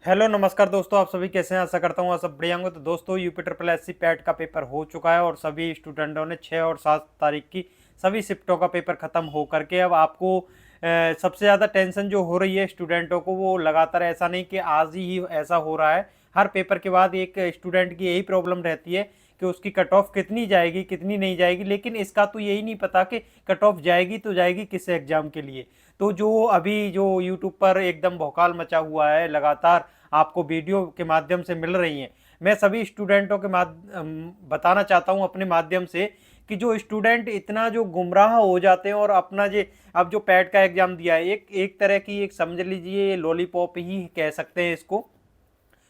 Hello नमस्कार दोस्तों, आप सभी कैसे हैं। आशा करता हूँ आप सब बढ़िया होंगे। तो दोस्तों UP triple S C PET का पेपर हो चुका है और सभी स्टूडेंटों ने 6 और 7 तारीख की सभी शिफ्टों का पेपर ख़त्म हो करके अब आपको सबसे ज़्यादा टेंशन जो हो रही है स्टूडेंटों को, वो लगातार ऐसा नहीं कि आज ही ऐसा हो रहा है। हर पेपर के बाद एक स्टूडेंट की यही प्रॉब्लम रहती है कि उसकी कट ऑफ कितनी जाएगी कितनी नहीं जाएगी, लेकिन इसका तो यही नहीं पता कि कट ऑफ जाएगी तो जाएगी किस एग्जाम के लिए। तो जो अभी जो यूट्यूब पर एकदम भौकाल मचा हुआ है, लगातार आपको वीडियो के माध्यम से मिल रही हैं। मैं सभी स्टूडेंटों के बताना चाहता हूं अपने माध्यम से कि जो स्टूडेंट इतना जो गुमराह हो जाते हैं और अपना जे अब जो पैट का एग्जाम दिया है, एक एक तरह की एक समझ लीजिए लॉलीपॉप ही कह सकते हैं इसको,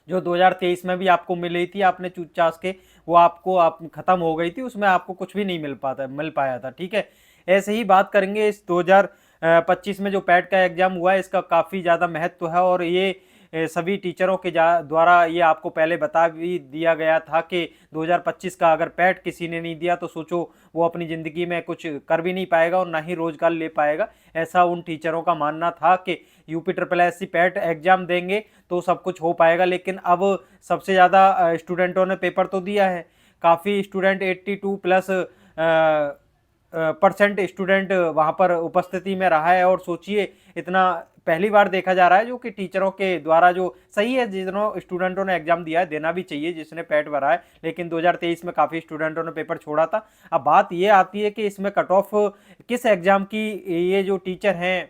जो 2023 में भी आपको मिली थी, आपने चूस चास के वो आपको आप खत्म हो गई थी, उसमें आपको कुछ भी नहीं मिल पाया था। ठीक है, ऐसे ही बात करेंगे इस 2025 में जो पैट का एग्जाम हुआ है, इसका काफ़ी ज़्यादा महत्व है और ये सभी टीचरों के द्वारा ये आपको पहले बता भी दिया गया था कि 2025 का अगर पैट किसी ने नहीं दिया तो सोचो वो अपनी ज़िंदगी में कुछ कर भी नहीं पाएगा और ना ही रोजगार ले पाएगा। ऐसा उन टीचरों का मानना था कि UP triple S C PET exam देंगे तो सब कुछ हो पाएगा। लेकिन अब सबसे ज़्यादा स्टूडेंटों ने पेपर तो दिया है, काफ़ी स्टूडेंट 82 प्लस परसेंट स्टूडेंट वहाँ पर उपस्थिति में रहा है। और सोचिए, इतना पहली बार देखा जा रहा है जो कि टीचरों के द्वारा जो सही है, जितनों स्टूडेंटों ने एग्जाम दिया है देना भी चाहिए जिसने पैट भरा है, लेकिन 2023 में काफ़ी स्टूडेंटों ने पेपर छोड़ा था। अब बात ये आती है कि इसमें कट ऑफ किस एग्जाम की, ये जो टीचर हैं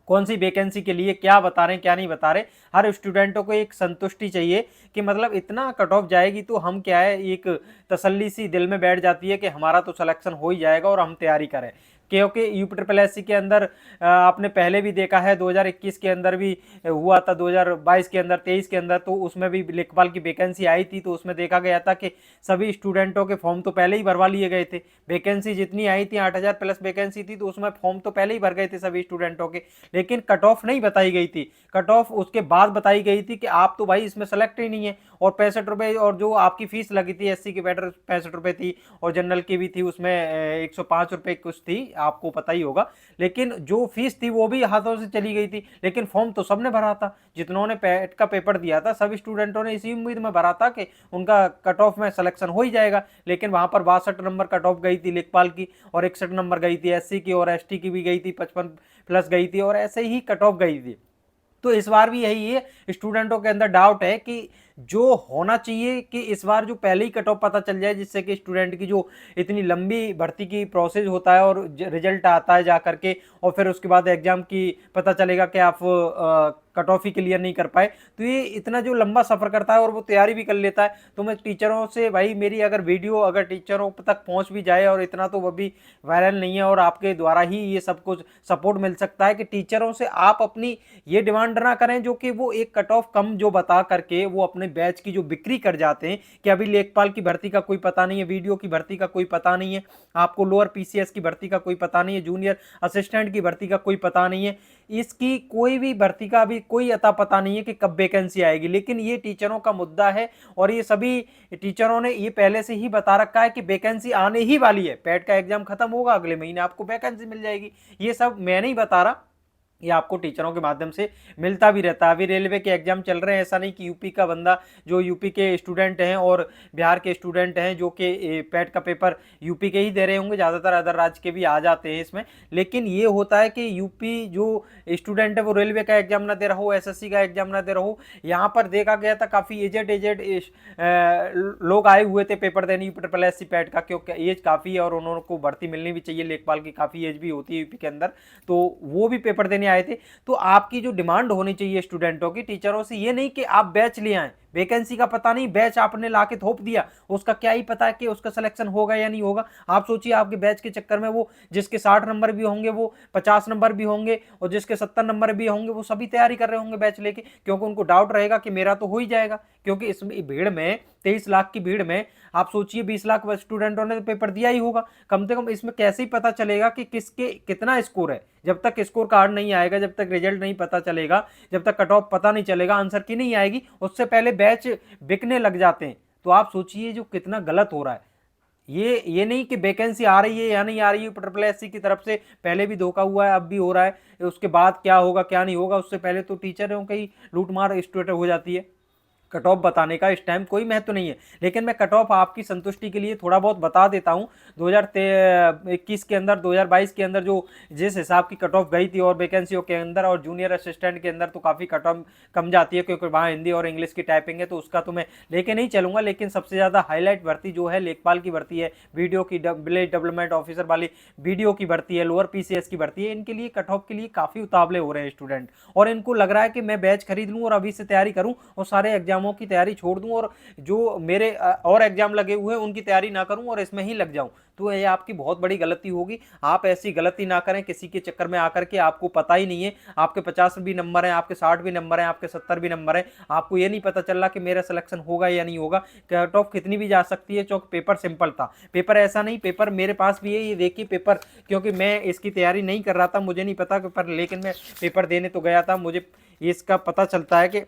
कौन सी वैकेंसी के लिए क्या बता रहे हैं क्या नहीं बता रहे। हर स्टूडेंटों को एक संतुष्टि चाहिए कि मतलब इतना कट ऑफ जाएगी तो हम क्या है, एक तसल्ली सी दिल में बैठ जाती है कि हमारा तो सिलेक्शन हो ही जाएगा और हम तैयारी करें। क्योंकि यूपी ट्रिपल एस सी के अंदर आपने पहले भी देखा है, 2021 के अंदर भी हुआ था, 2022 के अंदर, 23 के अंदर, तो उसमें भी लेखपाल की वैकेंसी आई थी। तो उसमें देखा गया था कि सभी स्टूडेंटों के फॉर्म तो पहले ही भरवा लिए गए थे। वैकेंसी जितनी आई थी 8,000 प्लस वैकेंसी थी, तो उसमें फॉर्म तो पहले ही भर गए थे सभी स्टूडेंटों के, लेकिन कट ऑफ नहीं बताई गई थी। कट ऑफ उसके बाद बताई गई थी कि आप तो भाई इसमें सेलेक्ट ही नहीं है। और 65 रुपये, और जो आपकी फीस लगी थी एससी की बैटर 65 रुपये थी और जनरल की भी थी, उसमें 105 रुपये कुछ थी, आपको पता ही होगा। लेकिन जो फीस थी वो भी हाथों से चली गई थी, लेकिन फॉर्म तो सबने भरा था। जितनों ने पैट का पेपर दिया था सब स्टूडेंटों ने इसी उम्मीद में भरा था कि उनका कट ऑफ में सिलेक्शन हो ही जाएगा। लेकिन वहां पर 62 नंबर कट ऑफ गई थी लेखपाल की, और 61 नंबर गई थी एससी की, और एसटी की भी गई थी 55 प्लस गई थी, और ऐसे ही कट ऑफ गई थी। तो इस बार भी यही है, स्टूडेंटों के अंदर डाउट है कि जो होना चाहिए कि इस बार जो पहले ही कट ऑफ पता चल जाए, जिससे कि स्टूडेंट की जो इतनी लंबी भर्ती की प्रोसेस होता है और रिजल्ट आता है जा करके, और फिर उसके बाद एग्जाम की पता चलेगा कि आप कट ऑफ ही क्लियर नहीं कर पाए, तो ये इतना जो लंबा सफर करता है और वो तैयारी भी कर लेता है। तो मैं टीचरों से, भाई मेरी अगर वीडियो अगर टीचरों तक पहुंच भी जाए, और इतना तो वो भी वायरल नहीं है और आपके द्वारा ही ये सब कुछ सपोर्ट मिल सकता है, कि टीचरों से आप अपनी ये डिमांड ना करें जो कि वो एक कट ऑफ कम जो बता करके वो अपने बैच की जो बिक्री कर जाते हैं, कि अभी लेखपाल की भर्ती का कोई पता नहीं है, वीडियो की भर्ती का कोई पता नहीं है, आपको लोअर पीसीएस की भर्ती का कोई पता नहीं है, जूनियर असिस्टेंट की भर्ती का कोई पता नहीं है, इसकी कोई भी भर्ती का अभी कोई अता पता नहीं है कि कब वैकेंसी आएगी। लेकिन ये टीचरों का मुद्दा है और ये सभी टीचरों ने ये पहले से ही बता रखा है कि वैकेंसी आने ही वाली है, पैट का एग्जाम खत्म होगा, अगले महीने आपको वैकेंसी मिल जाएगी। ये सब मैं नहीं बता रहा, ये आपको टीचरों के माध्यम से मिलता भी रहता है। अभी रेलवे के एग्जाम चल रहे हैं, ऐसा नहीं कि यूपी का बंदा, जो यूपी के स्टूडेंट हैं और बिहार के स्टूडेंट हैं जो कि पैट का पेपर यूपी के ही दे रहे होंगे, ज़्यादातर अदर राज्य के भी आ जाते हैं इसमें। लेकिन ये होता है कि यूपी जो स्टूडेंट है वो रेलवे का एग्जाम ना दे रहा हो, एसएससी का एग्जाम ना दे रहा हो। यहाँ पर देखा गया था काफ़ी एजेड एजेड लोग आए हुए थे पेपर देने UP triple S C PET का, क्योंकि एज काफ़ी है और उन्होंने को भर्ती मिलनी भी चाहिए, लेखपाल की काफ़ी एज भी होती है यूपी के अंदर, तो वो भी पेपर देने आए थे। तो आपकी जो डिमांड होनी चाहिए स्टूडेंटों की टीचरों से, ये नहीं कि आप बैच ले आए, वैकेंसी का पता नहीं, बैच आपने लाके थोप दिया, उसका क्या ही पता है कि उसका सिलेक्शन होगा या नहीं होगा। आप सोचिए, आपके बैच के चक्कर में वो जिसके 60 नंबर भी होंगे, वो 50 नंबर भी होंगे, और जिसके 70 नंबर भी होंगे वो सभी तैयारी कर रहे होंगे बैच लेके, क्योंकि उनको डाउट रहेगा कि मेरा तो हो ही जाएगा। क्योंकि इस भीड़ में, 23 लाख की भीड़ में, आप सोचिए 20 लाख स्टूडेंटों ने तो पेपर दिया ही होगा, कम से कम इसमें कैसे ही पता चलेगा कि किसके कितना स्कोर है। जब तक स्कोर कार्ड नहीं आएगा, जब तक रिजल्ट नहीं पता चलेगा, जब तक कट ऑफ पता नहीं चलेगा, आंसर की नहीं आएगी, उससे पहले बैच बिकने लग जाते हैं। तो आप सोचिए जो कितना गलत हो रहा है। ये नहीं कि वैकेंसी आ रही है या नहीं आ रही है, ट्रिपल एससी की तरफ से पहले भी धोखा हुआ है, अब भी हो रहा है, उसके बाद क्या होगा क्या नहीं होगा, उससे पहले तो टीचरों की लूटमार स्टूडेंट हो जाती है। कट ऑफ बताने का इस टाइम कोई महत्व नहीं है, लेकिन मैं कट ऑफ आपकी संतुष्टि के लिए थोड़ा बहुत बता देता हूँ। 2021 के अंदर, 2022 के अंदर जो जिस हिसाब की कट ऑफ गई थी और वैकेंसियों के अंदर और जूनियर असिस्टेंट के अंदर तो काफ़ी कट ऑफ कम जाती है, क्योंकि वहाँ हिंदी और इंग्लिश की टाइपिंग है, तो उसका तो मैं लेके नहीं चलूँगा। लेकिन सबसे ज़्यादा हाईलाइट भर्ती जो है लेखपाल की भर्ती है, वीडियो की विलेज डेवलपमेंट ऑफिसर वाली वीडियो की भर्ती है, लोअर पीसीएस की भर्ती है, इनके लिए कट ऑफ के लिए काफ़ी उतावले हो रहे हैं स्टूडेंट, और इनको लग रहा है कि मैं बैच खरीद लूँ और अभी से तैयारी करूँ और सारे एग्जामों की तैयारी छोड़ दूं और जो मेरे और एग्जाम लगे हुए हैं उनकी तैयारी ना करूं और इसमें ही लग जाऊं। तो ये आपकी बहुत बड़ी गलती होगी। आप ऐसी गलती ना करें किसी के चक्कर में आकर के, आपको पता ही नहीं है, आपके 50 भी नंबर हैं, आपके 60 भी नंबर हैं, आपके 70 भी नंबर हैं, आपको ये नहीं पता चल रहा कि मेरा सिलेक्शन होगा या नहीं होगा। कट ऑफ कितनी भी जा सकती है, चौक पेपर सिंपल था, पेपर ऐसा नहीं, पेपर मेरे पास भी है, ये देखिए पेपर, क्योंकि मैं इसकी तैयारी नहीं कर रहा था, मुझे नहीं पता पेपर, लेकिन मैं पेपर देने तो गया था, मुझे इसका पता चलता है कि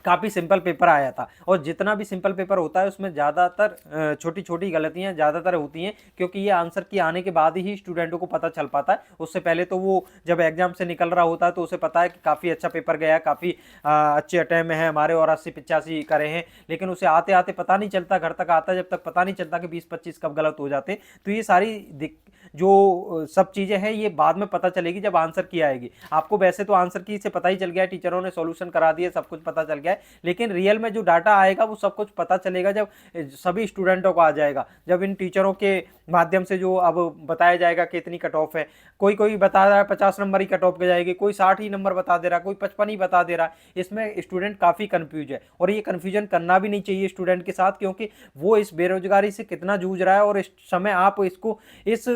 काफ़ी सिंपल पेपर आया था। और जितना भी सिंपल पेपर होता है उसमें ज़्यादातर छोटी छोटी गलतियाँ ज़्यादातर होती हैं, क्योंकि ये आंसर की आने के बाद ही स्टूडेंटों को पता चल पाता है। उससे पहले तो वो जब एग्जाम से निकल रहा होता है तो उसे पता है कि काफ़ी अच्छा पेपर गया, काफ़ी अच्छे अटैम्प्ट हैं हमारे और 80-85 करे हैं, लेकिन उसे आते आते पता नहीं चलता, घर तक आता जब तक पता नहीं चलता कि 20-25 कब गलत हो जाते। तो ये सारी जो सब चीज़ें हैं ये बाद में पता चलेगी जब आंसर की आएगी। आपको वैसे तो आंसर की से पता ही चल गया, टीचरों ने सॉल्यूशन करा दिए, सब कुछ पता चल गया है, लेकिन रियल में जो डाटा आएगा वो सब कुछ पता चलेगा जब सभी स्टूडेंटों को आ जाएगा, जब इन टीचरों के माध्यम से जो अब बताया जाएगा कि इतनी कट ऑफ है। कोई कोई बता रहा है 50 नंबर ही कट ऑफ के जाएगी, कोई 60 ही नंबर बता दे रहा है, कोई 55 ही बता दे रहा है। इसमें स्टूडेंट काफ़ी कंफ्यूज है और ये कन्फ्यूजन करना भी नहीं चाहिए स्टूडेंट के साथ, क्योंकि वो इस बेरोजगारी से कितना जूझ रहा है और इस समय आप इसको इस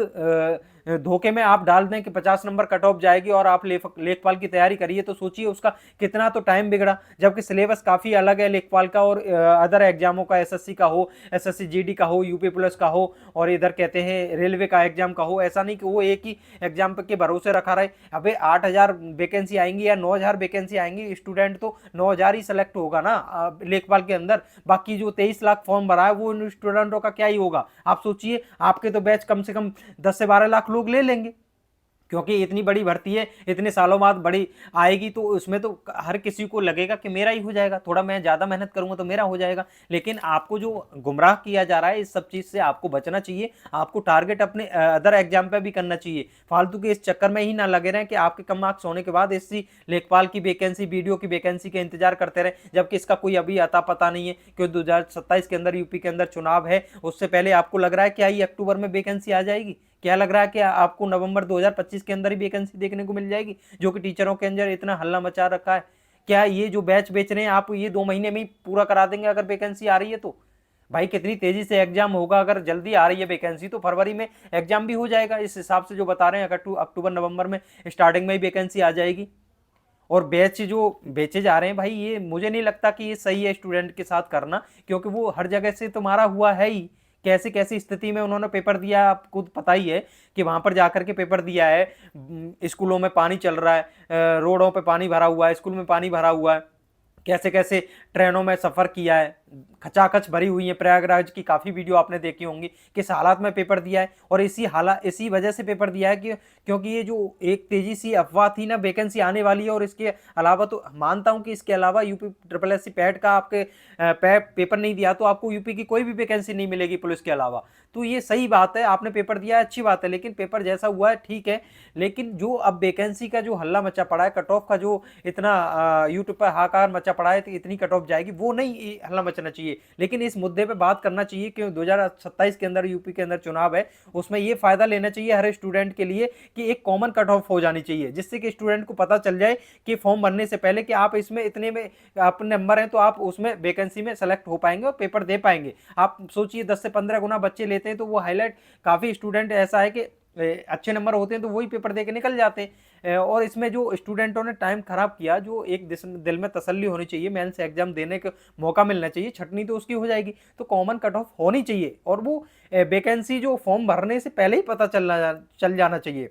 धोखे में आप डाल दें कि 50 नंबर कट ऑफ जाएगी और आप लेखपाल की तैयारी करिए, तो सोचिए उसका कितना तो टाइम बिगड़ा, जबकि सिलेबस काफ़ी अलग है लेखपाल का और अदर एग्जामों का, एसएससी का हो, एसएससी जीडी का हो, यूपी पुलिस का हो, और इधर कहते हैं रेलवे का एग्जाम का हो। ऐसा नहीं कि वो एक ही एग्जाम के भरोसे रखा रहे। अबे 8,000 वैकेंसी आएंगी या 9,000 वैकेंसी आएंगी, स्टूडेंट तो 9,000 ही सेलेक्ट होगा ना लेखपाल के अंदर, बाकी जो 23 लाख फॉर्म भरा है वो उन स्टूडेंटों का क्या ही होगा। आप सोचिए, आपके तो बैच कम से कम 10 से 12 लाख लोग ले लेंगे, क्योंकि इतनी बड़ी भर्ती है, इतने सालों बाद बड़ी आएगी, तो उसमें तो हर किसी को लगेगा कि मेरा ही हो जाएगा, थोड़ा मैं ज़्यादा मेहनत करूंगा तो मेरा हो जाएगा। लेकिन आपको जो गुमराह किया जा रहा है, इस सब चीज़ से आपको बचना चाहिए। आपको टारगेट अपने अदर एग्जाम पे भी करना चाहिए, फालतू के इस चक्कर में ही ना लगे रहें कि आपके कम मार्क्स होने के बाद एससी लेखपाल की वैकेंसी, वीडियो की वैकेंसी के इंतजार करते रहे, जबकि इसका कोई अभी अता पता नहीं है। क्योंकि 2027 के अंदर यूपी के अंदर चुनाव है, उससे पहले आपको लग रहा है क्या ही अक्टूबर में वैकेंसी आ जाएगी? क्या लग रहा है कि आपको नवंबर 2025 के अंदर ही वैकेंसी देखने को मिल जाएगी, जो कि टीचरों के अंदर इतना हल्ला मचा रखा है? क्या ये जो बैच बेच रहे हैं आप ये 2 महीने में ही पूरा करा देंगे अगर वैकेंसी आ रही है तो? भाई कितनी तेजी से एग्जाम होगा, अगर जल्दी आ रही है वैकेंसी तो फरवरी में एग्जाम भी हो जाएगा, इस हिसाब से जो बता रहे हैं, अगर अक्टूबर नवंबर में स्टार्टिंग में ही वैकेंसी आ जाएगी। और बैच जो बेचे जा रहे हैं भाई, ये मुझे नहीं लगता कि ये सही है स्टूडेंट के साथ करना, क्योंकि वो हर जगह से तो मारा हुआ है ही। कैसी कैसी स्थिति में उन्होंने पेपर दिया है, आपको पता ही है कि वहां पर जाकर के पेपर दिया है। स्कूलों में पानी चल रहा है, रोडों पे पानी भरा हुआ है, स्कूल में पानी भरा हुआ है, कैसे कैसे ट्रेनों में सफ़र किया है, खचाखच भरी हुई है। प्रयागराज की काफ़ी वीडियो आपने देखी होंगी, किस हालात में पेपर दिया है, और इसी वजह से पेपर दिया है कि क्योंकि ये जो एक तेजी सी अफवाह थी ना वैकेंसी आने वाली है, और इसके अलावा तो मानता हूँ कि इसके अलावा UP triple S C PET का आपके पेपर नहीं दिया तो आपको यूपी की कोई भी वैकेंसी नहीं मिलेगी पुलिस के अलावा। तो ये सही बात है, आपने पेपर दिया है, अच्छी बात है, लेकिन पेपर जैसा हुआ है ठीक है। लेकिन जो अब वैकेंसी का जो हल्ला मचा पड़ा है, कट ऑफ का जो इतना यूट्यूब पर हाहाकार मचा पड़ा है, तो इतनी कट ऑफ जाएगी, वो नहीं हल्ला मचना चाहिए। लेकिन इस मुद्दे पे बात करना चाहिए कि 2027 के अंदर यूपी के अंदर चुनाव है, उसमें ये फायदा लेना चाहिए हर स्टूडेंट के लिए कि एक कॉमन कट ऑफ हो जानी चाहिए, जिससे कि स्टूडेंट को पता चल जाए कि फॉर्म भरने से पहले कि आप इसमें इतने में अपने नंबर हैं तो आप उसमें वैकेंसी में सेलेक्ट हो पाएंगे और पेपर दे पाएंगे। आप सोचिए 10 से 15 गुना बच्चे लेते हैं तो वो हाईलाइट, काफ़ी स्टूडेंट ऐसा है कि अच्छे नंबर होते हैं तो वही पेपर दे के निकल जाते हैं। और इसमें जो स्टूडेंटों ने टाइम खराब किया, जो एक दिल में तसल्ली होनी चाहिए, मेंस एग्जाम देने का मौका मिलना चाहिए, छटनी तो उसकी हो जाएगी, तो कॉमन कट ऑफ होनी चाहिए और वो वैकेंसी जो फॉर्म भरने से पहले ही पता चल जाना चाहिए।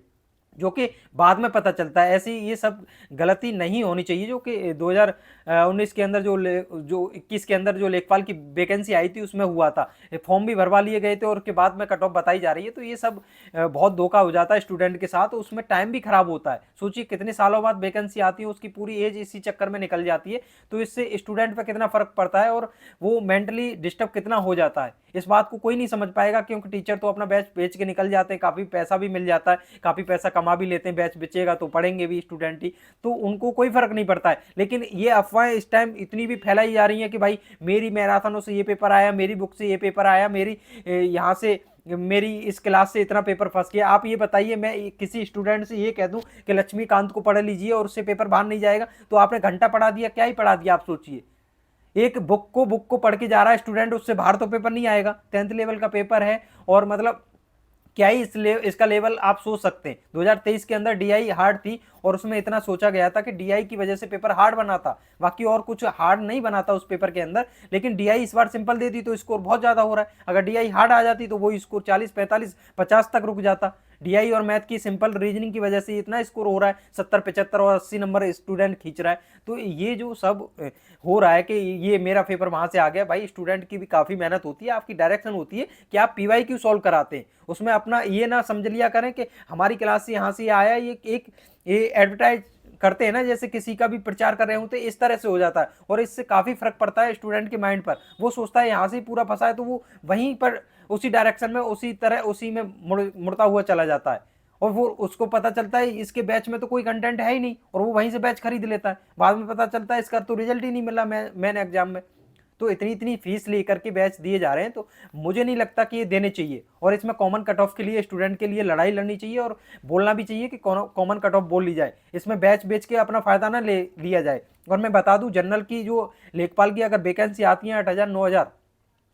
जो कि बाद में पता चलता है। ऐसी ये सब गलती नहीं होनी चाहिए, जो कि 2019 के अंदर जो 21 के अंदर जो लेखपाल की वैकेंसी आई थी उसमें हुआ था। फॉर्म भी भरवा लिए गए थे और उसके बाद में कट ऑफ बताई जा रही है। तो ये सब बहुत धोखा हो जाता है स्टूडेंट के साथ, उसमें टाइम भी खराब होता है। सोचिए कितने सालों बाद वैकेंसी आती है, उसकी पूरी एज इसी चक्कर में निकल जाती है। तो इससे स्टूडेंट पर कितना फर्क पड़ता है और वो मेंटली डिस्टर्ब कितना हो जाता है, इस बात को कोई नहीं समझ पाएगा। क्योंकि टीचर तो अपना बैच बेच के निकल जाते हैं, काफ़ी पैसा भी मिल जाता है, काफ़ी पैसा कमा भी लेते हैं, बैच बेचेगा तो पढ़ेंगे भी स्टूडेंट ही, तो उनको कोई फर्क नहीं पड़ता है। लेकिन ये अफवाहें इस टाइम इतनी भी फैलाई जा रही हैं कि भाई मेरी मैराथनों से ये पेपर आया, मेरी बुक से ये पेपर आया, मेरी यहाँ से मेरी इस क्लास से इतना पेपर फंस गया। आप ये बताइए, मैं किसी स्टूडेंट से ये कह दूं कि लक्ष्मीकांत को पढ़ लीजिए और उससे पेपर बाहर नहीं जाएगा, तो आपने घंटा पढ़ा दिया, क्या ही पढ़ा दिया। आप सोचिए, एक बुक को पढ़ के जा रहा है स्टूडेंट, उससे बाहर तो पेपर नहीं आएगा। 10th लेवल का पेपर है और मतलब क्या ही इसका लेवल आप सोच सकते हैं। 2023 के अंदर डीआई हार्ड थी और उसमें इतना सोचा गया था कि डीआई की वजह से पेपर हार्ड बना था, बाकी और कुछ हार्ड नहीं बना था उस पेपर के अंदर। लेकिन डीआई इस बार सिंपल दे दी तो स्कोर बहुत ज्यादा हो रहा है। अगर डीआई हार्ड आ जाती तो वो स्कोर 40, 45, 50 तक रुक जाता। डीआई और मैथ की सिंपल रीजनिंग की वजह से इतना स्कोर हो रहा है, 70, 75 और 80 नंबर स्टूडेंट खींच रहा है। तो ये जो सब हो रहा है कि ये मेरा पेपर वहां से आ गया, भाई स्टूडेंट की भी काफी मेहनत होती है, आपकी डायरेक्शन होती है कि आप पीवाई क्यों सॉल्व कराते हैं। उसमें अपना ये ना समझ लिया करें कि हमारी क्लास से यहाँ से आया, ये एडवर्टाइज करते हैं ना, जैसे किसी का भी प्रचार कर रहे होते, इस तरह से हो जाता है। और इससे काफी फर्क पड़ता है स्टूडेंट के माइंड पर। वो सोचता है यहाँ से पूरा फंसा है तो वो वहीं पर उसी डायरेक्शन में उसी तरह उसी में मुड़ता हुआ चला जाता है। और वो उसको पता चलता है इसके बैच में तो कोई कंटेंट है ही नहीं, और वो वहीं से बैच खरीद लेता है। बाद में पता चलता है इसका तो रिजल्ट ही नहीं मिला मैन एग्जाम में। तो इतनी इतनी फीस लेकर के बैच दिए जा रहे हैं, तो मुझे नहीं लगता कि ये देने चाहिए। और इसमें कॉमन कट ऑफ के लिए स्टूडेंट के लिए लड़ाई लड़नी चाहिए और बोलना भी चाहिए कि कॉमन कट ऑफ बोल ली जाए। इसमें बैच बेच के अपना फायदा ना ले लिया जाए। और मैं बता दूं, जनरल की जो लेखपाल की अगर वैकेंसी आती है 8,000, 9,000,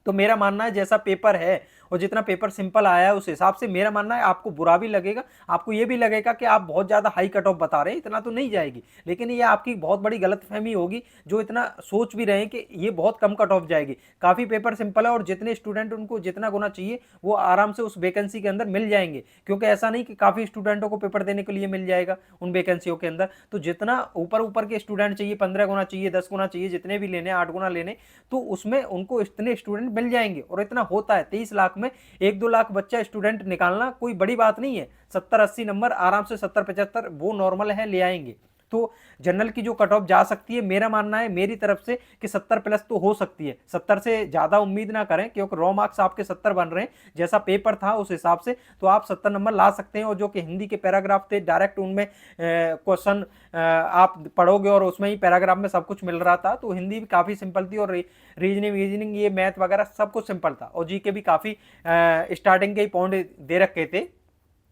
तो मेरा मानना है जैसा पेपर है और जितना पेपर सिंपल आया है उस हिसाब से मेरा मानना है आपको बुरा भी लगेगा, आपको ये भी लगेगा कि आप बहुत ज़्यादा हाई कट ऑफ बता रहे हैं, इतना तो नहीं जाएगी। लेकिन ये आपकी बहुत बड़ी गलतफहमी होगी जो इतना सोच भी रहे हैं कि ये बहुत कम कट ऑफ जाएगी। काफ़ी पेपर सिंपल है और जितने स्टूडेंट उनको जितना गुना चाहिए वो आराम से उस वैकेंसी के अंदर मिल जाएंगे। क्योंकि ऐसा नहीं कि काफ़ी स्टूडेंटों को पेपर देने के लिए मिल जाएगा उन वैकेंसियों के अंदर। तो जितना ऊपर ऊपर के स्टूडेंट चाहिए, 15 गुना चाहिए, 10 गुना चाहिए, जितने भी लेने, 8 गुना लेने, तो उसमें उनको इतने स्टूडेंट मिल जाएंगे। और इतना होता है 23 लाख में 1-2 लाख बच्चा स्टूडेंट निकालना कोई बड़ी बात नहीं है। 70-80 नंबर आराम से, 70-75 वो नॉर्मल है, ले आएंगे। तो जनरल की जो कट ऑफ जा सकती है, मेरा मानना है मेरी तरफ से कि 70 प्लस तो हो सकती है। 70 से ज़्यादा उम्मीद ना करें, क्योंकि रॉ मार्क्स आपके 70 बन रहे हैं जैसा पेपर था उस हिसाब से, तो आप 70 नंबर ला सकते हैं। और जो कि हिंदी के पैराग्राफ थे डायरेक्ट उनमें क्वेश्चन आप पढ़ोगे और उसमें ही पैराग्राफ में सब कुछ मिल रहा था, तो हिंदी भी काफ़ी सिंपल थी। और रीजनिंग ये मैथ वगैरह सब कुछ सिंपल था। और जीके भी काफ़ी स्टार्टिंग के ही पॉइंट दे रखे थे।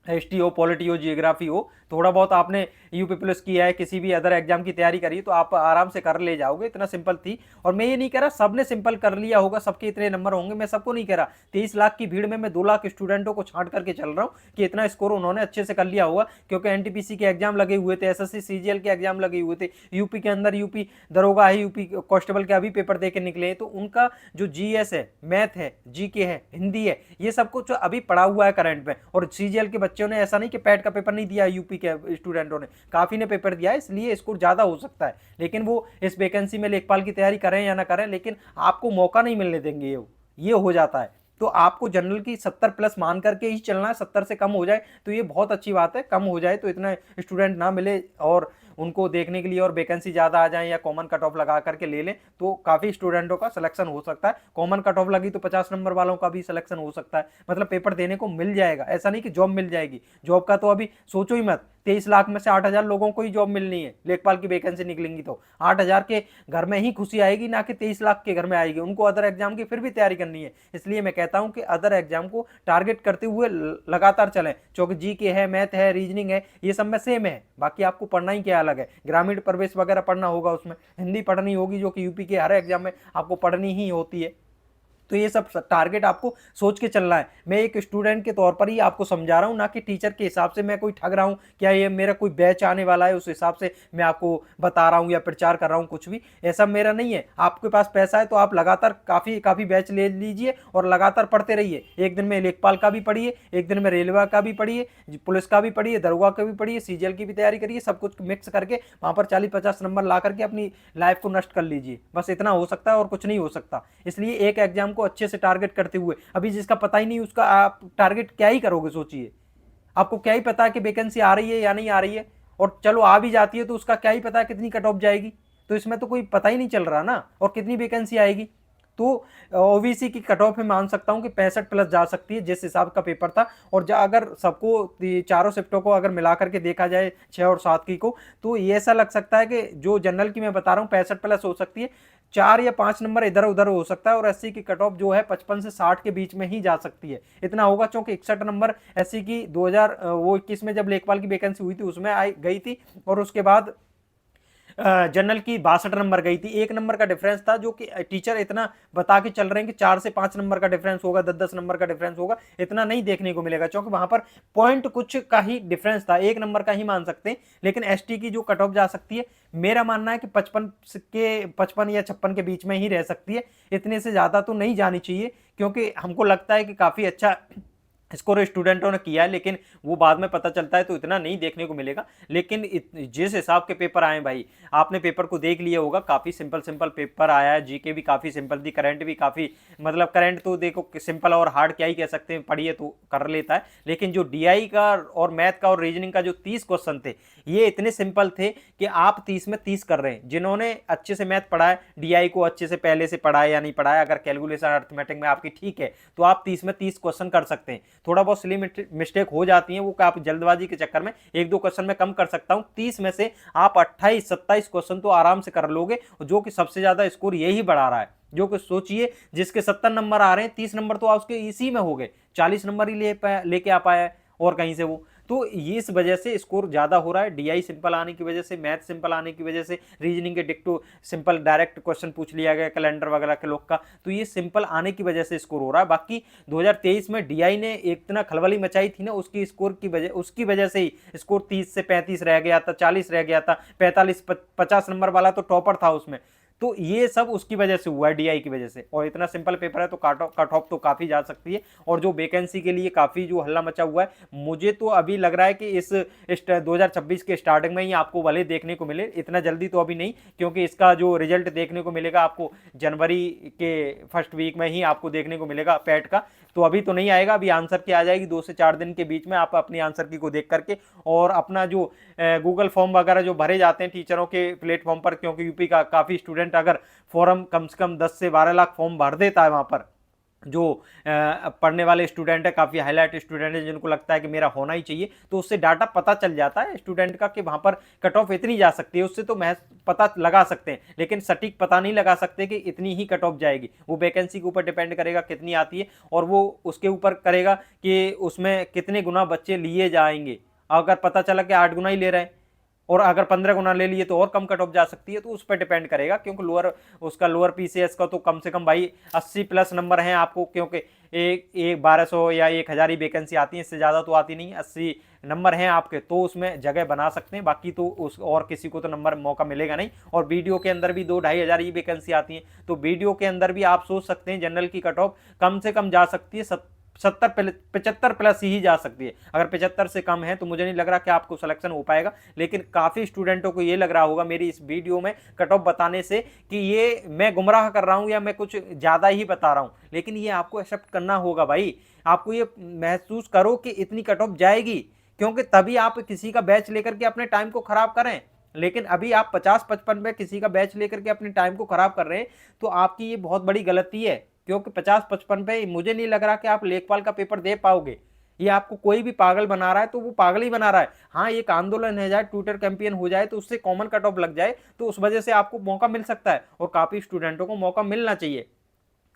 हिस्ट्री हो, पॉलिटी हो, जियोग्राफी हो, थोड़ा बहुत आपने यूपी प्लस किया है, किसी भी अदर एग्जाम की तैयारी करी तो आप आराम से कर ले जाओगे, इतना सिंपल थी। और मैं ये नहीं कह रहा सबने सिंपल कर लिया होगा, सबके इतने नंबर होंगे, मैं सबको नहीं कह रहा। 23 लाख की भीड़ में मैं 2 लाख स्टूडेंटों को छांट करके चल रहा हूँ कि इतना स्कोर उन्होंने अच्छे से कर लिया होगा। क्योंकि एनटीपीसी के एग्जाम लगे हुए थे, एसएससी सीजीएल के एग्जाम लगे हुए थे, यूपी के अंदर यूपी दरोगा है, यूपी कांस्टेबल के अभी पेपर दे के निकले, तो उनका जो जीएस है, मैथ है, जीके है, हिंदी है, ये सब कुछ अभी पड़ा हुआ है करंट में। और सीजीएल के बच्चों ने ऐसा नहीं कि पैट का पेपर नहीं दिया, यूपी के स्टूडेंटों ने काफी ने पेपर दिया है, इसलिए स्कोर ज्यादा हो सकता है। लेकिन वो इस वैकेंसी में लेखपाल की तैयारी करें या ना करें, लेकिन आपको मौका नहीं मिलने देंगे, ये हो जाता है। तो आपको जनरल की 70 प्लस मान करके ही चलना है। 70 से कम हो जाए तो ये बहुत अच्छी बात है, कम हो जाए तो इतना स्टूडेंट ना मिले और उनको देखने के लिए और वैकेंसी ज़्यादा आ जाए या कॉमन कट ऑफ लगा करके ले लें, तो काफ़ी स्टूडेंटों का सिलेक्शन हो सकता है। कॉमन कट ऑफ लगी तो 50 नंबर वालों का भी सिलेक्शन हो सकता है, मतलब पेपर देने को मिल जाएगा। ऐसा नहीं कि जॉब मिल जाएगी, जॉब का तो अभी सोचो ही मत। 23 लाख में से 8,000 लोगों को ही जॉब मिलनी है, लेखपाल की वैकेंसी निकलेंगी तो 8,000 के घर में ही खुशी आएगी, ना कि 23 लाख के घर में आएगी। उनको अदर एग्जाम की फिर भी तैयारी करनी है। इसलिए मैं कहता हूं कि अदर एग्जाम को टारगेट करते हुए लगातार चलें, क्योंकि जीके है, मैथ है, रीजनिंग है, ये सब में सेम है। बाकी आपको पढ़ना ही क्या अलग है, ग्रामीण प्रवेश वगैरह पढ़ना होगा, उसमें हिंदी पढ़नी होगी जो कि यूपी के हर एग्जाम में आपको पढ़नी ही होती है। तो ये सब टारगेट आपको सोच के चलना है। मैं एक स्टूडेंट के तौर पर ही आपको समझा रहा हूँ, ना कि टीचर के हिसाब से मैं कोई ठग रहा हूँ, क्या ये मेरा कोई बैच आने वाला है उस हिसाब से मैं आपको बता रहा हूँ या प्रचार कर रहा हूँ, कुछ भी ऐसा मेरा नहीं है। आपके पास पैसा है तो आप लगातार काफ़ी काफ़ी बैच ले लीजिए और लगातार पढ़ते रहिए। एक दिन में लेखपाल का भी पढ़िए, एक दिन में रेलवे का भी पढ़िए, पुलिस का भी पढ़िए, दरोगा का भी पढ़िए, सीजीएल की भी तैयारी करिए, सब कुछ मिक्स करके वहाँ पर 40-50 नंबर ला करके अपनी लाइफ को नष्ट कर लीजिए। बस इतना हो सकता है और कुछ नहीं हो सकता। इसलिए एक एग्जाम को अच्छे से टारगेट करते हुए, अभी जिसका पता ही नहीं उसका आप टारगेट क्या ही करोगे, सोचिए। आपको क्या ही पता है कि वैकेंसी आ रही है या नहीं आ रही है, और चलो आ भी जाती है तो उसका क्या ही पता है कितनी कट ऑफ जाएगी। तो इसमें तो कोई पता ही नहीं चल रहा ना, और कितनी वैकेंसी आएगी। तो ओबीसी की कट ऑफ में मान सकता हूं कि 65 प्लस जा सकती है, जिस हिसाब का पेपर था। और अगर सबको चारों शिफ्टों को अगर मिला करके देखा जाए 6 और 7 की को, तो ये ऐसा लग सकता है कि जो जनरल की मैं बता रहा हूँ 65 प्लस हो सकती है, 4 या 5 नंबर इधर उधर हो सकता है। और एससी की कट ऑफ जो है 55 से 60 के बीच में ही जा सकती है, इतना होगा। क्योंकि 61 नंबर एससी की 2021 में जब लेखपाल की वैकेंसी हुई थी उसमें आई गई थी, और उसके बाद जनरल की 62 नंबर गई थी। 1 नंबर का डिफरेंस था, जो कि टीचर इतना बता के चल रहे हैं कि 4 से 5 नंबर का डिफरेंस होगा, 10-10 नंबर का डिफरेंस होगा। इतना नहीं देखने को मिलेगा, क्योंकि वहां पर पॉइंट कुछ का ही डिफरेंस था, 1 नंबर का ही मान सकते हैं। लेकिन एसटी की जो कट ऑफ जा सकती है, मेरा मानना है कि 55 या 56 के बीच में ही रह सकती है। इतने से ज्यादा तो नहीं जानी चाहिए, क्योंकि हमको लगता है कि काफी अच्छा स्कोर स्टूडेंटों ने किया है, लेकिन वो बाद में पता चलता है तो इतना नहीं देखने को मिलेगा। लेकिन जिस हिसाब के पेपर आए भाई, आपने पेपर को देख लिया होगा, काफ़ी सिंपल सिंपल पेपर आया है। जीके भी काफ़ी सिंपल थी, करंट भी काफ़ी, मतलब करंट तो देखो सिंपल और हार्ड क्या ही कह सकते हैं, पढ़िए तो कर लेता है। लेकिन जो डीआई का और मैथ का और रीजनिंग का जो 30 क्वेश्चन थे, ये इतने सिंपल थे कि आप 30 में 30 कर रहे हैं। जिन्होंने अच्छे से मैथ पढ़ा है, डीआई को अच्छे से पहले से पढ़ा है या नहीं पढ़ा है, अगर कैलकुलेशन अर्थमेटिक में आपकी ठीक है, तो आप 30 में 30 क्वेश्चन कर सकते हैं। थोड़ा बहुत सिली मिस्टेक हो जाती है, वो आप जल्दबाजी के चक्कर में 1-2 क्वेश्चन में कम कर सकता हूं। 30 में से आप 28-27 क्वेश्चन तो आराम से कर लोगे, जो कि सबसे ज्यादा स्कोर यही बढ़ा रहा है। जो कि सोचिए, जिसके 70 नंबर आ रहे हैं, 30 नंबर तो उसके इसी में हो गए, 40 नंबर ही लेके आ पाया है और कहीं से वो। तो ये इस वजह से स्कोर ज्यादा हो रहा है, डीआई सिंपल आने की वजह से, मैथ सिंपल आने की वजह से, रीजनिंग के डिक्टो सिंपल डायरेक्ट क्वेश्चन पूछ लिया गया कैलेंडर वगैरह के लोग का, तो ये सिंपल आने की वजह से स्कोर हो रहा है। बाकी 2023 में डीआई ने इतना खलबली मचाई थी ना, उसकी स्कोर की वजह, उसकी वजह से ही स्कोर 30 से 35 रह गया था, 40 रह गया था, 45-50 नंबर वाला तो टॉपर था उसमें। तो ये सब उसकी वजह से हुआ है, डीआई की वजह से। और इतना सिंपल पेपर है तो कट ऑफ तो काफी जा सकती है। और जो वैकेंसी के लिए काफी जो हल्ला मचा हुआ है, मुझे तो अभी लग रहा है कि इस 2026 के स्टार्टिंग में ही आपको भले देखने को मिले, इतना जल्दी तो अभी नहीं, क्योंकि इसका जो रिजल्ट देखने को मिलेगा आपको जनवरी के फर्स्ट वीक में ही आपको देखने को मिलेगा पैट का। तो अभी तो नहीं आएगा, अभी आंसर की आ जाएगी 2 से 4 दिन के बीच में। आप अपनी आंसर की को देख करके और अपना जो गूगल फॉर्म वगैरह जो भरे जाते हैं टीचरों के प्लेटफॉर्म पर, क्योंकि यूपी का काफी स्टूडेंट अगर फॉर्म कम से कम 10 से 12 लाख फॉर्म भर देता है वहां पर, जो पढ़ने वाले स्टूडेंट है, काफी हाईलाइट स्टूडेंट है, जिनको लगता है कि मेरा होना ही चाहिए, तो उससे डाटा पता चल जाता है स्टूडेंट का कि वहां पर कट ऑफ इतनी जा सकती है। उससे तो महज पता लगा सकते हैं, लेकिन सटीक पता नहीं लगा सकते कि इतनी ही कट ऑफ जाएगी। वो वैकेंसी के ऊपर डिपेंड करेगा कितनी आती है, और वो उसके ऊपर करेगा कि उसमें कितने गुना बच्चे लिए जाएंगे। अगर पता चला कि 8 गुना ही ले रहे हैं, और अगर 15 गुना ले लिए तो और कम कट ऑफ जा सकती है। तो उस पर डिपेंड करेगा, क्योंकि लोअर पीसीएस का तो कम से कम भाई 80 प्लस नंबर हैं आपको, क्योंकि एक 1200 या 1000 ही वैकेंसी आती है, इससे ज़्यादा तो आती नहीं। 80 नंबर हैं आपके, तो उसमें जगह बना सकते हैं। बाकी तो उस और किसी को तो नंबर मौका मिलेगा नहीं। और वीडियो के अंदर भी 2-2,500 ही वैकेंसी आती है, तो वीडियो के अंदर भी आप सोच सकते हैं जनरल की कट ऑफ कम से कम जा सकती है 75 प्लस ही जा सकती है। अगर 75 से कम है तो मुझे नहीं लग रहा कि आपको सिलेक्शन हो पाएगा। लेकिन काफी स्टूडेंटों को ये लग रहा होगा मेरी इस वीडियो में कट ऑफ बताने से कि ये मैं गुमराह कर रहा हूं या मैं कुछ ज्यादा ही बता रहा हूं, लेकिन ये आपको एक्सेप्ट करना होगा भाई। आपको ये महसूस करो कि इतनी कट ऑफ जाएगी, क्योंकि तभी आप किसी का बैच लेकर के अपने टाइम को खराब करें। लेकिन अभी आप 50-55 में किसी का बैच लेकर के अपने टाइम को खराब कर रहे हैं, तो आपकी ये बहुत बड़ी गलती है। क्योंकि 50-55 पे मुझे नहीं लग रहा कि आप लेखपाल का पेपर दे पाओगे। ये आपको कोई भी पागल बना रहा है तो वो पागल ही बना रहा है। हाँ, एक आंदोलन हो जाए, ट्विटर कैंपेन हो जाए, तो उससे कॉमन कट ऑफ लग जाए, तो उस वजह से आपको मौका मिल सकता है, और काफी स्टूडेंटों को मौका मिलना चाहिए।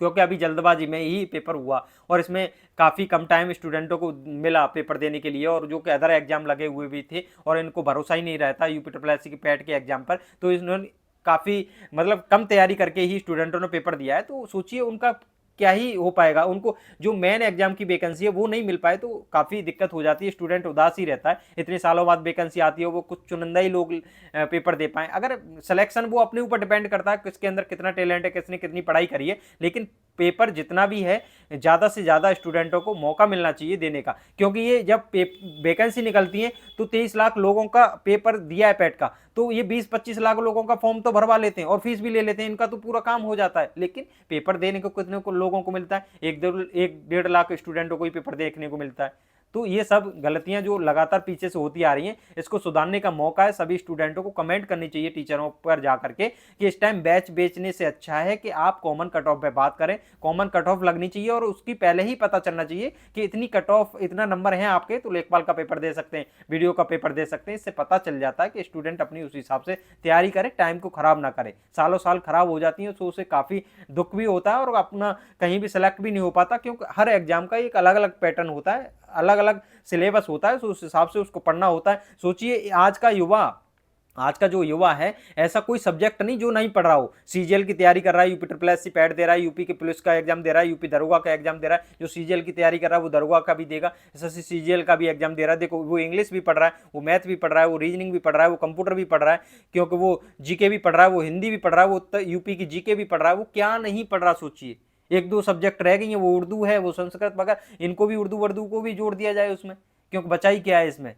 क्योंकि अभी जल्दबाजी में ही पेपर हुआ, और इसमें काफ़ी कम टाइम स्टूडेंटों को मिला पेपर देने के लिए, और जो कि अदर एग्जाम लगे हुए भी थे, और इनको भरोसा ही नहीं रहता यूपी की पैट के एग्जाम पर, तो इन्होंने काफ़ी मतलब कम तैयारी करके ही स्टूडेंटों ने पेपर दिया है। तो सोचिए उनका क्या ही हो पाएगा, उनको जो मेन एग्जाम की वैकेंसी है वो नहीं मिल पाए तो काफ़ी दिक्कत हो जाती है, स्टूडेंट उदास ही रहता है। इतने सालों बाद वैकेंसी आती है, वो कुछ चुनिंदा ही लोग पेपर दे पाए। अगर सिलेक्शन वो अपने ऊपर डिपेंड करता है किसके अंदर कितना टैलेंट है, किसने कितनी पढ़ाई करी है, लेकिन पेपर जितना भी है ज़्यादा से ज़्यादा स्टूडेंटों को मौका मिलना चाहिए देने का, क्योंकि ये जब वैकेंसी निकलती है तो 23 लाख लोगों का पेपर दिया है पेट का, तो ये 20-25 लाख लोगों का फॉर्म तो भरवा लेते हैं और फीस भी ले लेते हैं, इनका तो पूरा काम हो जाता है। लेकिन पेपर देने को कितने को लोगों को मिलता है? 1-1.5 लाख स्टूडेंटों को ही पेपर देखने को मिलता है। तो ये सब गलतियां जो लगातार पीछे से होती आ रही हैं, इसको सुधारने का मौका है। सभी स्टूडेंटों को कमेंट करनी चाहिए टीचरों पर जाकर के कि इस टाइम बैच बेचने से अच्छा है कि आप कॉमन कट ऑफ पे बात करें। कॉमन कट ऑफ लगनी चाहिए और उसकी पहले ही पता चलना चाहिए कि इतनी कट ऑफ, इतना नंबर है आपके तो लेखपाल का पेपर दे सकते हैं, वीडियो का पेपर दे सकते हैं। इससे पता चल जाता है कि स्टूडेंट अपनी उस हिसाब से तैयारी करे, टाइम को खराब ना करे। सालों साल खराब हो जाती है तो उसे काफ़ी दुख भी होता है और अपना कहीं भी सेलेक्ट भी नहीं हो पाता, क्योंकि हर एग्जाम का एक अलग अलग पैटर्न होता है, अलग अलग सिलेबस होता है, तो उस हिसाब से उसको पढ़ना होता है। सोचिए आज का जो युवा है, ऐसा कोई सब्जेक्ट नहीं जो नहीं पढ़ रहा हो। सीजीएल की तैयारी कर रहा है, यूपी SSC पैट दे रहा है, यूपी के पुलिस का एग्जाम दे रहा है, यूपी दरोगा का एग्जाम दे रहा है। जो सीजीएल की तैयारी कर रहा है वो दरोगा का भी देगा, SSC सीजीएल का भी एग्जाम दे रहा है। देखो, वो इंग्लिश भी पढ़ रहा है, वो मैथ भी पढ़ रहा है, वो रीजनिंग भी पढ़ रहा है, वो कंप्यूटर भी पढ़ रहा है, क्योंकि वो जीके भी पढ़ रहा है, वो हिंदी भी पढ़ रहा है, वो यूपी की जीके भी पढ़ रहा है। वो क्या नहीं पढ़ रहा सोचिए। 1-2 सब्जेक्ट रह गई हैं, वो उर्दू है, वो संस्कृत वगैरह, इनको भी उर्दू को भी जोड़ दिया जाए उसमें, क्योंकि बचा ही क्या है इसमें।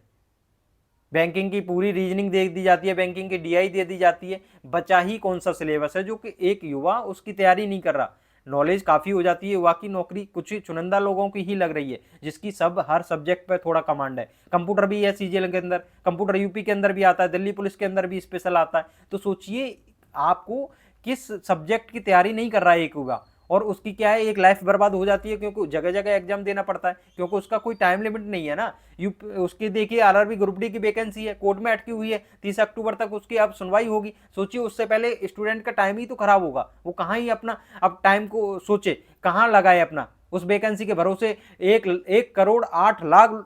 बैंकिंग की पूरी रीजनिंग दे दी जाती है, बैंकिंग की डीआई दे दी जाती है, बचा ही कौन सा सिलेबस है जो कि एक युवा उसकी तैयारी नहीं कर रहा। नॉलेज काफ़ी हो जाती है, युवा की नौकरी कुछ ही चुनिंदा लोगों की ही लग रही है, जिसकी सब हर सब्जेक्ट पे थोड़ा कमांड है। कंप्यूटर भी है सीजीएल के अंदर, कंप्यूटर यूपी के अंदर भी आता है, दिल्ली पुलिस के अंदर भी स्पेशल आता है। तो सोचिए आपको किस सब्जेक्ट की तैयारी नहीं कर रहा है एक युवा, और उसकी क्या है, एक लाइफ बर्बाद हो जाती है, क्योंकि जगह जगह एग्जाम देना पड़ता है, क्योंकि उसका कोई टाइम लिमिट नहीं है ना। उसकी देखिए आरआरबी ग्रुप डी की वैकेंसी है, कोर्ट में अटकी हुई है, 30 अक्टूबर तक उसकी अब सुनवाई होगी। सोचिए उससे पहले स्टूडेंट का टाइम ही तो खराब होगा, वो कहाँ ही अपना अब टाइम को सोचे, कहाँ लगाए अपना उस वैकेंसी के भरोसे। 1,08,00,000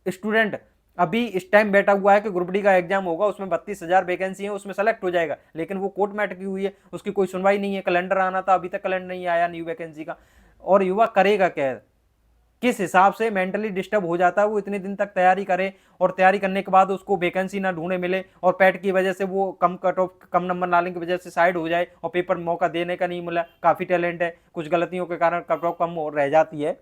स्टूडेंट अभी इस टाइम बैठा हुआ है कि ग्रुप डी का एग्जाम होगा, उसमें 32,000 वैकेंसी है, उसमें सेलेक्ट हो जाएगा, लेकिन वो कोर्ट में अटकी हुई है, उसकी कोई सुनवाई नहीं है। कैलेंडर आना था, अभी तक कैलेंडर नहीं आया न्यू वैकेंसी का। और युवा करेगा क्या, किस हिसाब से मेंटली डिस्टर्ब हो जाता है। वो इतने दिन तक तैयारी करे और तैयारी करने के बाद उसको वैकेंसी ना ढूंढे मिले, और पैट की वजह से वो कम कट ऑफ, कम नंबर लाने की वजह से साइड हो जाए और पेपर मौका देने का नहीं मिला। काफ़ी टैलेंट है, कुछ गलतियों के कारण कट ऑफ कम रह जाती है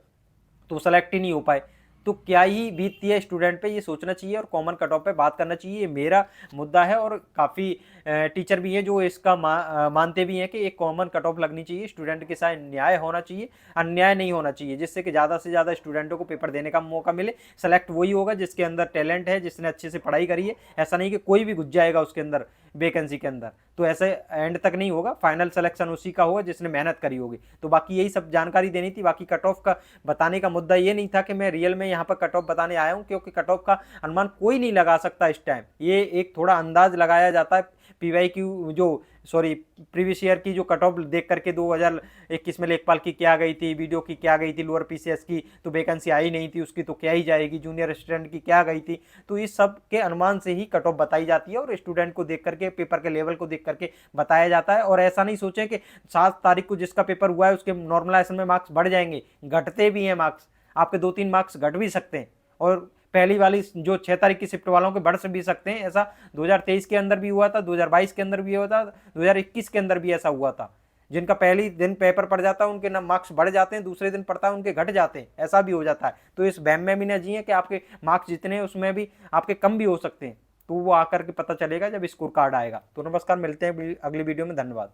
तो सेलेक्ट ही नहीं हो पाए। तो क्या ही बीतती है स्टूडेंट पे, ये सोचना चाहिए और कॉमन कट ऑफ पे बात करना चाहिए। ये मेरा मुद्दा है और काफ़ी टीचर भी हैं जो इसका मानते भी हैं कि एक कॉमन कट ऑफ लगनी चाहिए, स्टूडेंट के साथ न्याय होना चाहिए, अन्याय नहीं होना चाहिए, जिससे कि ज़्यादा से ज़्यादा स्टूडेंटों को पेपर देने का मौका मिले। सेलेक्ट वही होगा जिसके अंदर टैलेंट है, जिसने अच्छे से पढ़ाई करी है। ऐसा नहीं कि कोई भी घुस जाएगा उसके अंदर वैकेंसी के अंदर, तो ऐसे एंड तक नहीं होगा। फाइनल सिलेक्शन उसी का होगा जिसने मेहनत करी होगी। तो बाकी यही सब जानकारी देनी थी। बाकी कट ऑफ का बताने का मुद्दा ये नहीं था कि मैं रियल में यहाँ पर कट ऑफ बताने आया हूँ, क्योंकि कट ऑफ का अनुमान कोई नहीं लगा सकता इस टाइम। ये एक थोड़ा अंदाज लगाया जाता है पीवाईक्यू जो प्रीवियस ईयर की जो कट ऑफ देख करके 2021 में लेखपाल की क्या गई थी, वीडियो की क्या गई थी, लोअर पीसीएस की तो वैकेंसी आई नहीं थी उसकी, तो क्या ही जाएगी, जूनियर असिस्टेंट की क्या गई थी। तो इस सब के अनुमान से ही कट ऑफ बताई जाती है और स्टूडेंट को देख करके, पेपर के लेवल को देख करके बताया जाता है। और ऐसा नहीं सोचें कि 7 तारीख को जिसका पेपर हुआ है उसके नॉर्मलाइजेशन में मार्क्स बढ़ जाएंगे, घटते भी हैं मार्क्स, आपके 2-3 मार्क्स घट भी सकते हैं। और पहली वाली जो 6 तारीख की शिफ्ट वालों के बढ़ से भी सकते हैं। ऐसा 2023 के अंदर भी हुआ था, 2022 के अंदर भी हुआ था, 2021 के अंदर भी ऐसा हुआ था। जिनका पहली दिन पेपर पड़ जाता है उनके ना मार्क्स बढ़ जाते हैं, दूसरे दिन पड़ता है उनके घट जाते हैं, ऐसा भी हो जाता है। तो इस वहम में भी ना जिए कि आपके मार्क्स जितने हैं उसमें भी आपके कम भी हो सकते हैं। तो वो आकर के पता चलेगा जब स्कोर कार्ड आएगा। तो नमस्कार, मिलते हैं अगली वीडियो में। धन्यवाद।